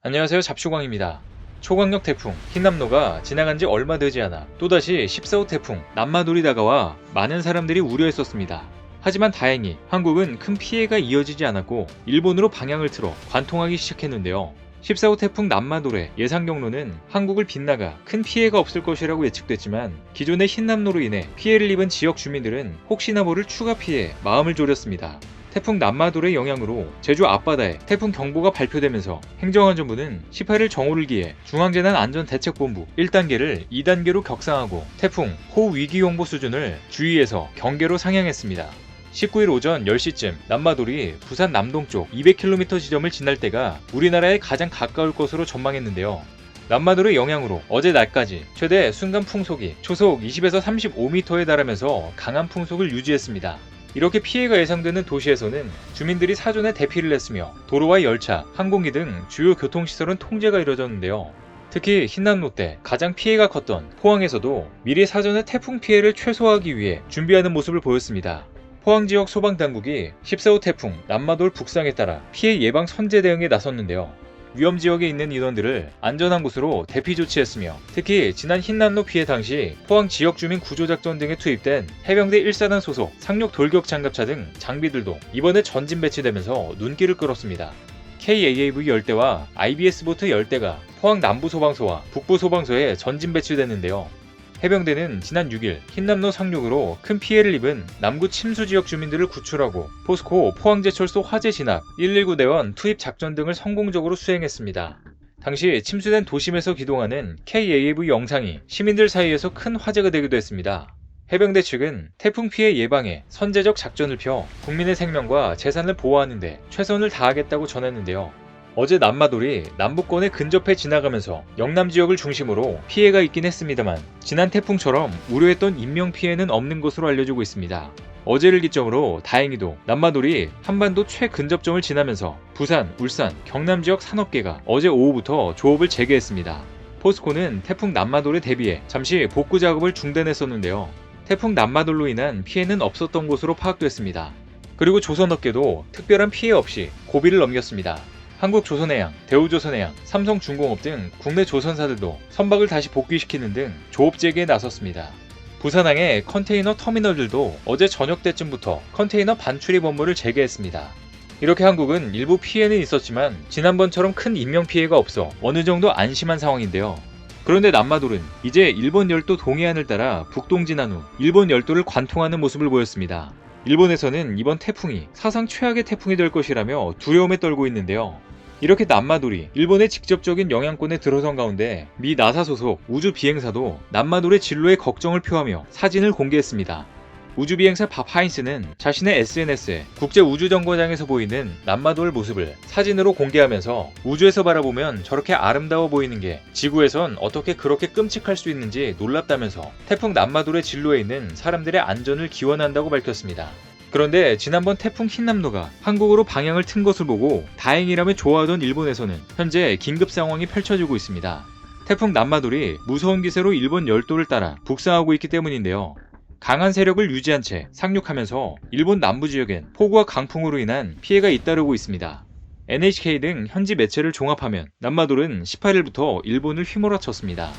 안녕하세요. 잡초광입니다. 초강력 태풍 흰남노가 지나간 지 얼마 되지 않아 또다시 14호 태풍 남마돌이 다가와 많은 사람들이 우려했었습니다. 하지만 다행히 한국은 큰 피해가 이어지지 않았고 일본으로 방향을 틀어 관통하기 시작했는데요. 14호 태풍 남마돌의 예상 경로는 한국을 빗나가 큰 피해가 없을 것이라고 예측됐지만 기존의 흰남노로 인해 피해를 입은 지역 주민들은 혹시나 모를 추가 피해에 마음을 졸였습니다. 태풍 남마돌의 영향으로 제주 앞바다에 태풍 경보가 발표되면서 행정안전부는 18일 정오를 기해 중앙재난안전대책본부 1단계를 2단계로 격상하고 태풍 호위기용보 수준을 주의에서 경계로 상향했습니다. 19일 오전 10시쯤 남마돌이 부산 남동쪽 200km 지점을 지날 때가 우리나라에 가장 가까울 것으로 전망했는데요. 남마돌의 영향으로 어제 낮까지 최대 순간 풍속이 초속 20에서 35m에 달하면서 강한 풍속을 유지했습니다. 이렇게 피해가 예상되는 도시에서는 주민들이 사전에 대피를 했으며 도로와 열차, 항공기 등 주요 교통시설은 통제가 이뤄졌는데요. 특히 흰남노 때 가장 피해가 컸던 포항에서도 미리 사전에 태풍 피해를 최소화하기 위해 준비하는 모습을 보였습니다. 포항 지역 소방당국이 14호 태풍 남마돌 북상에 따라 피해 예방 선제 대응에 나섰는데요. 위험 지역에 있는 인원들을 안전한 곳으로 대피 조치했으며 특히 지난 흰남노 피해 당시 포항 지역 주민 구조작전 등에 투입된 해병대 1사단 소속 상륙 돌격 장갑차 등 장비들도 이번에 전진 배치되면서 눈길을 끌었습니다. KAAV 열대와 IBS 보트 열대가 포항 남부소방서와 북부소방서에 전진 배치됐는데요. 해병대는 지난 6일 흰남노 상륙으로 큰 피해를 입은 남구 침수 지역 주민들을 구출하고 포스코 포항제철소 화재 진압 119대원 투입 작전 등을 성공적으로 수행했습니다. 당시 침수된 도심에서 기동하는 KAV 영상이 시민들 사이에서 큰 화제가 되기도 했습니다. 해병대 측은 태풍 피해 예방에 선제적 작전을 펴 국민의 생명과 재산을 보호하는 데 최선을 다하겠다고 전했는데요. 어제 남마돌이 남부권에 근접해 지나가면서 영남 지역을 중심으로 피해가 있긴 했습니다만 지난 태풍처럼 우려했던 인명피해는 없는 것으로 알려지고 있습니다. 어제를 기점으로 다행히도 남마돌이 한반도 최근접점을 지나면서 부산, 울산, 경남 지역 산업계가 어제 오후부터 조업을 재개했습니다. 포스코는 태풍 남마돌에 대비해 잠시 복구 작업을 중단했었는데요. 태풍 남마돌로 인한 피해는 없었던 것으로 파악됐습니다. 그리고 조선업계도 특별한 피해 없이 고비를 넘겼습니다. 한국조선해양, 대우조선해양, 삼성중공업 등 국내 조선사들도 선박을 다시 복귀시키는 등 조업 재개에 나섰습니다. 부산항의 컨테이너 터미널들도 어제 저녁 때쯤부터 컨테이너 반출입 업무를 재개했습니다. 이렇게 한국은 일부 피해는 있었지만 지난번처럼 큰 인명피해가 없어 어느 정도 안심한 상황인데요. 그런데 남마돌은 이제 일본 열도 동해안을 따라 북동 진한 후 일본 열도를 관통하는 모습을 보였습니다. 일본에서는 이번 태풍이 사상 최악의 태풍이 될 것이라며 두려움에 떨고 있는데요. 이렇게 남마돌이 일본의 직접적인 영향권에 들어선 가운데 미 나사 소속 우주비행사도 남마돌의 진로에 걱정을 표하며 사진을 공개했습니다. 우주비행사 밥 하인스는 자신의 SNS에 국제우주정거장에서 보이는 남마돌 모습을 사진으로 공개하면서 우주에서 바라보면 저렇게 아름다워 보이는 게 지구에선 어떻게 그렇게 끔찍할 수 있는지 놀랍다면서 태풍 남마돌의 진로에 있는 사람들의 안전을 기원한다고 밝혔습니다. 그런데 지난번 태풍 흰남노가 한국으로 방향을 튼 것을 보고 다행이라며 좋아하던 일본에서는 현재 긴급 상황이 펼쳐지고 있습니다. 태풍 남마돌이 무서운 기세로 일본 열도를 따라 북상하고 있기 때문인데요. 강한 세력을 유지한 채 상륙하면서 일본 남부 지역엔 폭우와 강풍으로 인한 피해가 잇따르고 있습니다. NHK 등 현지 매체를 종합하면 남마돌은 18일부터 일본을 휘몰아쳤습니다.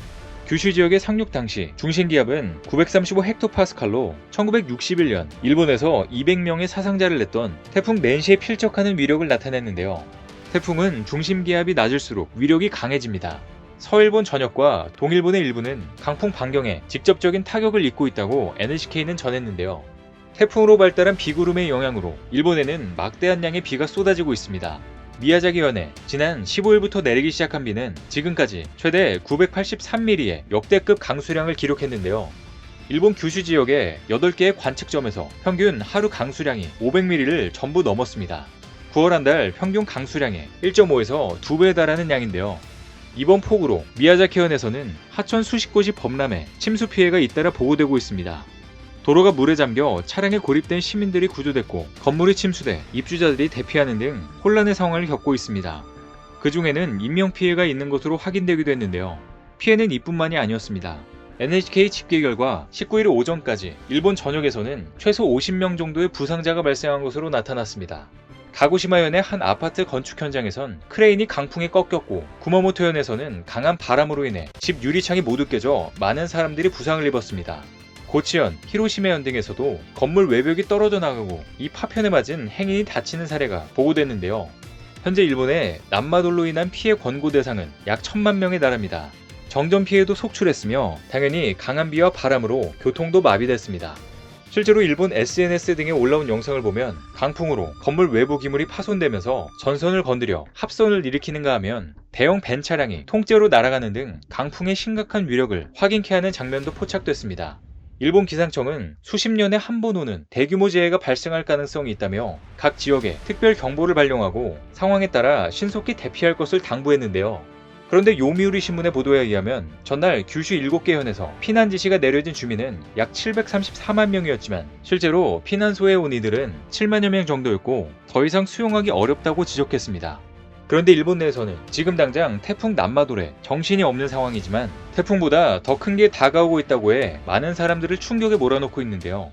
규슈 지역의 상륙 당시 중심기압은 935헥토파스칼로 1961년 일본에서 200명의 사상자를 냈던 태풍 낸시에 필적하는 위력을 나타냈는데요. 태풍은 중심기압이 낮을수록 위력이 강해집니다. 서일본 전역과 동일본의 일부는 강풍 반경에 직접적인 타격을 입고 있다고 NHK는 전했는데요. 태풍으로 발달한 비구름의 영향으로 일본에는 막대한 양의 비가 쏟아지고 있습니다. 미야자기현에 지난 15일부터 내리기 시작한 비는 지금까지 최대 983mm의 역대급 강수량을 기록했는데요. 일본 규슈 지역의 8개의 관측점에서 평균 하루 강수량이 500mm를 전부 넘었습니다. 9월 한 달 평균 강수량의 1.5에서 2배에 달하는 양인데요. 이번 폭우로 미야자키현에서는 하천 수십 곳이 범람해 침수 피해가 잇따라 보고되고 있습니다. 도로가 물에 잠겨 차량에 고립된 시민들이 구조됐고 건물이 침수돼 입주자들이 대피하는 등 혼란의 상황을 겪고 있습니다. 그 중에는 인명피해가 있는 것으로 확인되기도 했는데요. 피해는 이뿐만이 아니었습니다. NHK 집계 결과 19일 오전까지 일본 전역에서는 최소 50명 정도의 부상자가 발생한 것으로 나타났습니다. 가고시마현의 한 아파트 건축 현장에선 크레인이 강풍에 꺾였고, 구마모토현에서는 강한 바람으로 인해 집 유리창이 모두 깨져 많은 사람들이 부상을 입었습니다. 고치현, 히로시마현 등에서도 건물 외벽이 떨어져 나가고 이 파편에 맞은 행인이 다치는 사례가 보고됐는데요. 현재 일본의 난마돌로 인한 피해 권고 대상은 약 1000만 명에 달합니다. 정전 피해도 속출했으며 당연히 강한 비와 바람으로 교통도 마비됐습니다. 실제로 일본 SNS 등에 올라온 영상을 보면 강풍으로 건물 외부 기물이 파손되면서 전선을 건드려 합선을 일으키는가 하면 대형 벤 차량이 통째로 날아가는 등 강풍의 심각한 위력을 확인케 하는 장면도 포착됐습니다. 일본 기상청은 수십 년에 한 번 오는 대규모 재해가 발생할 가능성이 있다며 각 지역에 특별 경보를 발령하고 상황에 따라 신속히 대피할 것을 당부했는데요. 그런데 요미우리 신문의 보도에 의하면 전날 규슈 7개 현에서 피난 지시가 내려진 주민은 약 734만 명이었지만 실제로 피난소에 온 이들은 7만여 명 정도였고 더 이상 수용하기 어렵다고 지적했습니다. 그런데 일본 내에서는 지금 당장 태풍 난마돌에 정신이 없는 상황이지만 태풍보다 더 큰 게 다가오고 있다고 해 많은 사람들을 충격에 몰아넣고 있는데요.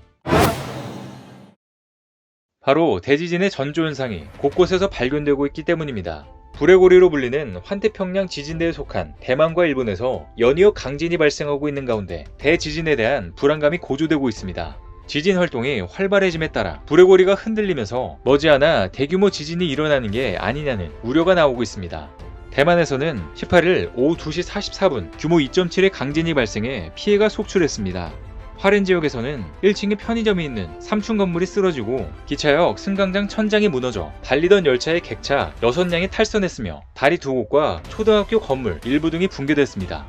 바로 대지진의 전조현상이 곳곳에서 발견되고 있기 때문입니다. 불의 고리로 불리는 환태평양 지진대에 속한 대만과 일본에서 연이어 강진이 발생하고 있는 가운데 대지진에 대한 불안감이 고조되고 있습니다. 지진 활동이 활발해짐에 따라 불의 고리가 흔들리면서 머지않아 대규모 지진이 일어나는 게 아니냐는 우려가 나오고 있습니다. 대만에서는 18일 오후 2시 44분 규모 2.7의 강진이 발생해 피해가 속출했습니다. 화롄 지역에서는 1층에 편의점이 있는 3층 건물이 쓰러지고 기차역 승강장 천장이 무너져 달리던 열차의 객차 6량이 탈선했으며 다리 2곳과 초등학교 건물 일부 등이 붕괴됐습니다.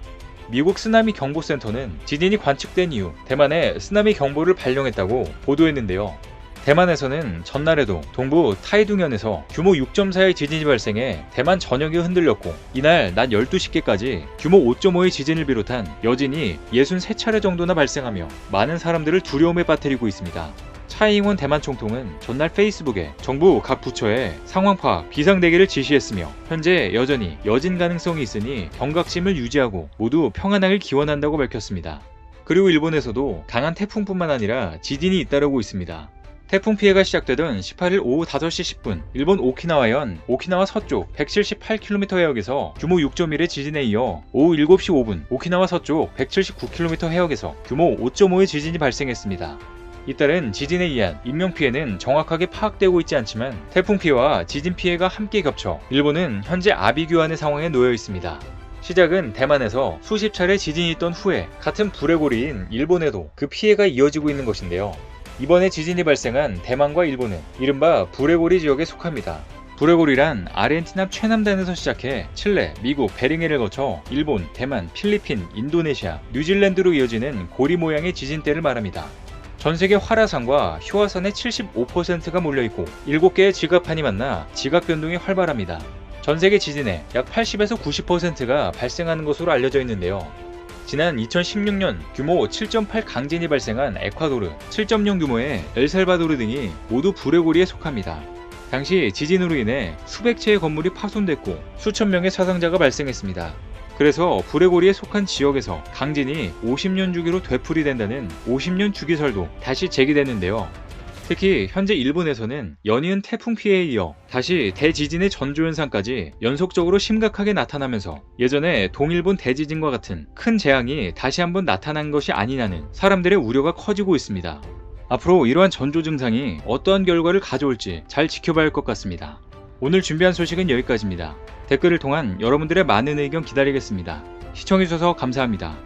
미국 쓰나미 경보센터는 지진이 관측된 이후 대만에 쓰나미 경보를 발령했다고 보도했는데요. 대만에서는 전날에도 동부 타이둥현에서 규모 6.4의 지진이 발생해 대만 전역이 흔들렸고 이날 낮 12시께까지 규모 5.5의 지진을 비롯한 여진이 63차례 정도나 발생하며 많은 사람들을 두려움에 빠뜨리고 있습니다. 차이잉원 대만 총통은 전날 페이스북에 정부 각 부처에 상황 파악, 비상대기를 지시했으며 현재 여전히 여진 가능성이 있으니 경각심을 유지하고 모두 평안하길 기원한다고 밝혔습니다. 그리고 일본에서도 강한 태풍뿐만 아니라 지진이 잇따르고 있습니다. 태풍 피해가 시작되던 18일 오후 5시 10분 일본 오키나와현 오키나와 서쪽 178km 해역에서 규모 6.1의 지진에 이어 오후 7시 5분 오키나와 서쪽 179km 해역에서 규모 5.5의 지진이 발생했습니다. 잇따른 지진에 의한 인명피해는 정확하게 파악되고 있지 않지만 태풍 피해와 지진 피해가 함께 겹쳐 일본은 현재 아비규환의 상황에 놓여 있습니다. 시작은 대만에서 수십 차례 지진이 있던 후에 같은 불의 고리인 일본에도 그 피해가 이어지고 있는 것인데요. 이번에 지진이 발생한 대만과 일본은 이른바 불의 고리 지역에 속합니다. 불의 고리란 아르헨티나 최남단에서 시작해 칠레, 미국, 베링해를 거쳐 일본, 대만, 필리핀, 인도네시아, 뉴질랜드로 이어지는 고리 모양의 지진대를 말합니다. 전세계 활화산과 휴화산의 75%가 몰려있고 7개의 지각판이 만나 지각 변동이 활발합니다. 전세계 지진의 약 80에서 90%가 발생하는 것으로 알려져 있는데요. 지난 2016년 규모 7.8 강진이 발생한 에콰도르, 7.0 규모의 엘살바도르 등이 모두 불의 고리에 속합니다. 당시 지진으로 인해 수백 채의 건물이 파손됐고 수천 명의 사상자가 발생했습니다. 그래서 불의 고리에 속한 지역에서 강진이 50년 주기로 되풀이된다는 50년 주기설도 다시 제기됐는데요. 특히 현재 일본에서는 연이은 태풍 피해에 이어 다시 대지진의 전조현상까지 연속적으로 심각하게 나타나면서 예전에 동일본 대지진과 같은 큰 재앙이 다시 한번 나타난 것이 아니냐는 사람들의 우려가 커지고 있습니다. 앞으로 이러한 전조 증상이 어떠한 결과를 가져올지 잘 지켜봐야 할 것 같습니다. 오늘 준비한 소식은 여기까지입니다. 댓글을 통한 여러분들의 많은 의견 기다리겠습니다. 시청해주셔서 감사합니다.